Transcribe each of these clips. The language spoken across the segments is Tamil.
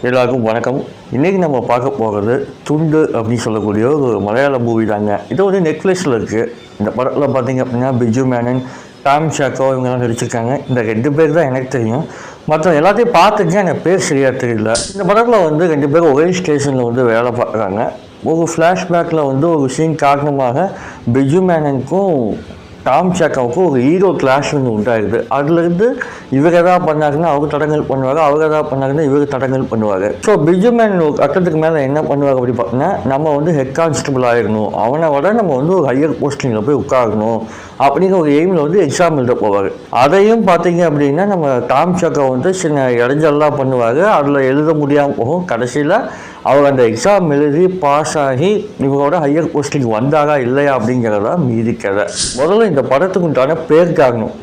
எல்லாருக்கும் வணக்கம். இன்றைக்கி நம்ம பார்க்க போகிறது துண்டு அப்படின்னு சொல்லக்கூடிய ஒரு மலையாள மூவி தாங்க. இது வந்து நெட்ஃப்ளிக்ஸில் இருக்குது. இந்த படத்தில் பார்த்திங்க அப்படின்னா பிஜு மேனன், டாம் சாக்கோ இவங்கெல்லாம் நடிச்சிருக்காங்க. இந்த 2 பேர் தான் எனக்கு தெரியும். மற்ற எல்லாத்தையும் பார்த்துக்க எனக்கு பேர் சரியாக தெரியல. இந்த படத்தில் வந்து 2 பேரும் ஒரே ஸ்டேஷனில் வந்து வேலை பார்க்குறாங்க. ஒரு ஃப்ளாஷ்பேக்கில் வந்து ஒரு சீன் காரணமாக பிஜு மேனனுக்கும் டாம் சாக்காவுக்கும் ஒரு ஹீரோ கிளாஷ் வந்து உண்டாகுது. அதுலேருந்து இவர் எதாவது பண்ணாருன்னா அவர் தடங்கல் பண்ணுவார், அவர் எதாவது பண்ணாருன்னா இவர் தடங்கல் பண்ணுவார். ஸோ பிஜு மேன் ஒரு கட்டத்துக்கு மேலே என்ன பண்ணுவார் அப்படி பார்த்தீங்கன்னா, நம்ம வந்து ஹெட் கான்ஸ்டபிள் ஆகிடணும், அவனை விட நம்ம வந்து ஒரு ஹையர் போஸ்டிங்கில் போய் உட்காரணும் அப்படிங்கிற ஒரு எய்மில் வந்து எக்ஸாம் எழுத போவார். அதையும் பார்த்தீங்க அப்படின்னா நம்ம டாம் சாக்கா வந்து சின்ன இடைஞ்சல்லாம் பண்ணுவார். அதில் எழுத முடியாமல் போகும். கடைசியில் அவர் அந்த எக்ஸாம் எழுதி பாஸ் ஆகி இவரோட ஹையர் போஸ்டிங் வந்தாரா இல்லையா அப்படிங்கிறதா மீதி கதை. முதல்ல இந்த படத்துக்கு உண்டான பேர் காரணம்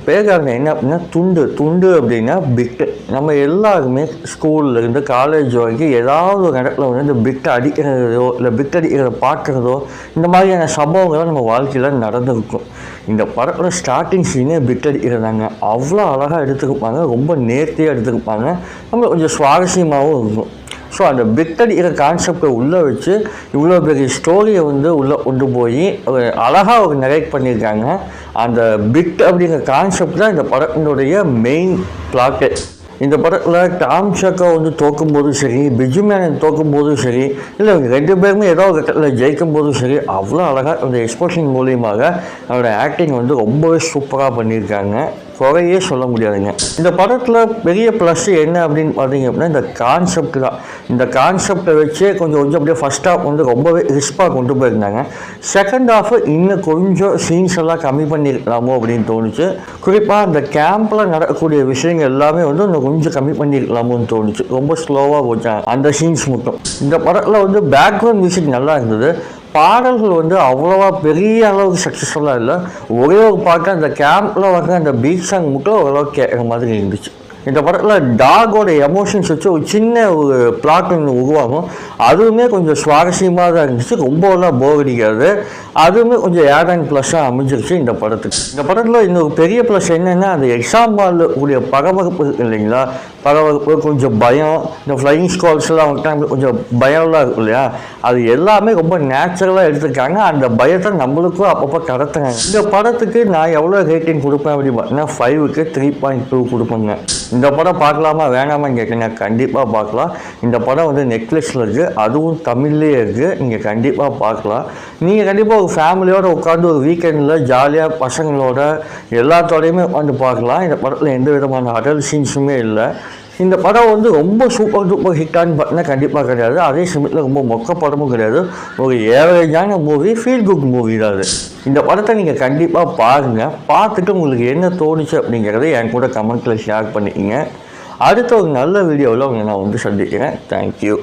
என்ன அப்படின்னா துண்டு அப்படின்னா பிட்டு. நம்ம எல்லாருமே ஸ்கூல்லேருந்து காலேஜ் வரைக்கும் ஏதாவது ஒரு இடத்துல வந்து இந்த பிட்டை அடிக்கிறதோ இல்லை பிட் அடிக்கிறத பார்க்குறதோ இந்த மாதிரியான சம்பவங்கள்லாம் நம்ம வாழ்க்கையில் நடந்திருக்கும். இந்த படத்தில் ஸ்டார்டிங் சீனே பிட் அடிக்கிறதாங்க. அவ்வளோ அழகாக எடுத்துருப்பாங்க, ரொம்ப நேர்த்தியாக எடுத்துருப்பாங்க, நம்மளுக்கு கொஞ்சம் சுவாரஸ்யமாகவும் இருக்கும். ஸோ அந்த பிட் அடிக்கிற கான்செப்டை உள்ளே வச்சு இவ்வளோ பெரிய ஸ்டோரியை வந்து உள்ளே கொண்டு போய் அழகாக ஒரு நரேட் பண்ணியிருக்காங்க. அந்த பிட் அப்படிங்கிற கான்செப்ட் தான் இந்த படத்தினுடைய மெயின் பிளாட்டு. இந்த படத்தில் டாம் சாக்கா வந்து தோக்கும்போதும் சரி, பிஜு மேனன் தோக்கும்போதும் சரி, இல்லை இவங்க 2 பேருமே ஏதோ ஒரு கட்டத்தில் ஜெயிக்கும் போதும் சரி, அவ்வளோ அழகாக அந்த எக்ஸ்பிரஷன் மூலியமாக அவரோட ஆக்டிங் வந்து ரொம்பவே சூப்பராக பண்ணியிருக்காங்க. குறையே சொல்ல முடியாதுங்க. இந்த படத்தில் பெரிய ப்ளஸ் என்ன அப்படின்னு பார்த்தீங்க அப்படின்னா இந்த கான்செப்ட் தான். இந்த கான்செப்டை வச்சே கொஞ்சம் அப்படியே ஃபஸ்ட் ஹாஃப் வந்து ரொம்பவே ரிஸ்பாக கொண்டு போயிருந்தாங்க. செகண்ட் ஹாஃபு இன்னும் கொஞ்சம் சீன்ஸ் எல்லாம் கம்மி பண்ணியிருக்கலாமோ அப்படின்னு தோணுச்சு. குறிப்பாக அந்த கேம்பில் நடக்கக்கூடிய விஷயங்கள் எல்லாமே வந்து இன்னும் கொஞ்சம் கம்மி பண்ணியிருக்கலாமோன்னு தோணுச்சு. ரொம்ப ஸ்லோவாக போச்சாங்க அந்த சீன்ஸ் மட்டும். இந்த படத்தில் வந்து பேக்ரவுண்ட் மியூசிக் நல்லா இருந்தது. பாடல்கள் வந்து அவ்வளோவா பெரிய அளவுக்கு சக்ஸஸ்ஃபுல்லாக இல்லை. ஒரே ஒரு பாட்டு அந்த கேம்பில் வர அந்த பீட் சாங் மட்டும் ஓரளவுக்கு கேட்குற மாதிரி இருந்துச்சு. இந்த படத்தில் டாகோட எமோஷன்ஸ் வச்சு ஒரு சின்ன ஒரு பிளாட் ஒன்று உருவாகும். அதுவுமே கொஞ்சம் சுவாரஸ்யமாக தான் இருந்துச்சு. ரொம்பலாம் போர் அடிக்காது. அதுவுமே கொஞ்சம் ஆட் அண்ட் ப்ளஸ்ஸாக அமைஞ்சிருச்சு இந்த படத்துக்கு. இந்த படத்தில் இன்னொரு பெரிய ப்ளஸ் என்னென்னா அந்த எக்ஸாம் ஹாலில் கூடிய பரபரப்பு இருக்குது இல்லைங்களா, பரபரப்பு, கொஞ்சம் பயம், இந்த ஃப்ளையிங் ஸ்குவாட்ஸ்லாம் அவங்க கொஞ்சம் பயம்லாம் இருக்கும் இல்லையா, அது எல்லாமே ரொம்ப நேச்சுரலாக எடுத்துருக்காங்க. அந்த பயத்தை நம்மளுக்கும் அப்பப்போ கடத்துறாங்க. இந்த படத்துக்கு நான் எவ்வளோ ரேட்டிங் கொடுப்பேன் அப்படின்னு பார்த்தீங்கன்னா 5க்கு 3.2 கொடுப்பேங்க. இந்த படம் பார்க்கலாமா வேணாமான்னு கேட்குறீங்க, கண்டிப்பாக பார்க்கலாம். இந்த படம் வந்து நெட்ஃப்ளிக்ஸில் இருக்குது, அதுவும் தமிழ்லேயே இருக்குது. நீங்கள் கண்டிப்பாக பார்க்கலாம். நீங்கள் கண்டிப்பாக ஒரு ஃபேமிலியோடு உட்காந்து ஒரு வீக்கெண்டில் ஜாலியாக பசங்களோட எல்லாத்தோடையுமே உட்காந்து பார்க்கலாம். இந்த படத்தில் எந்த விதமான அடல் சீன்ஸுமே இல்லை. இந்த படம் வந்து ரொம்ப சூப்பர் டூப்பர் ஹிட்டான்னு பார்த்தீங்கன்னா கண்டிப்பாக கிடையாது. அதே சமயத்தில் ரொம்ப மொக்க படமும் கிடையாது. ஒரு ஏவரேஜான மூவி, ஃபீல் குட் மூவி தான் அது. இந்த படத்தை நீங்கள் கண்டிப்பாக பாருங்கள். பார்த்துட்டு உங்களுக்கு என்ன தோணுச்சு அப்படிங்கிறத என் கூட கமெண்ட்டில் ஷேர் பண்ணிக்கிங்க. அடுத்த ஒரு நல்ல வீடியோவில் உங்களை நான் வந்து சந்திக்கிறேன். தேங்க்யூ.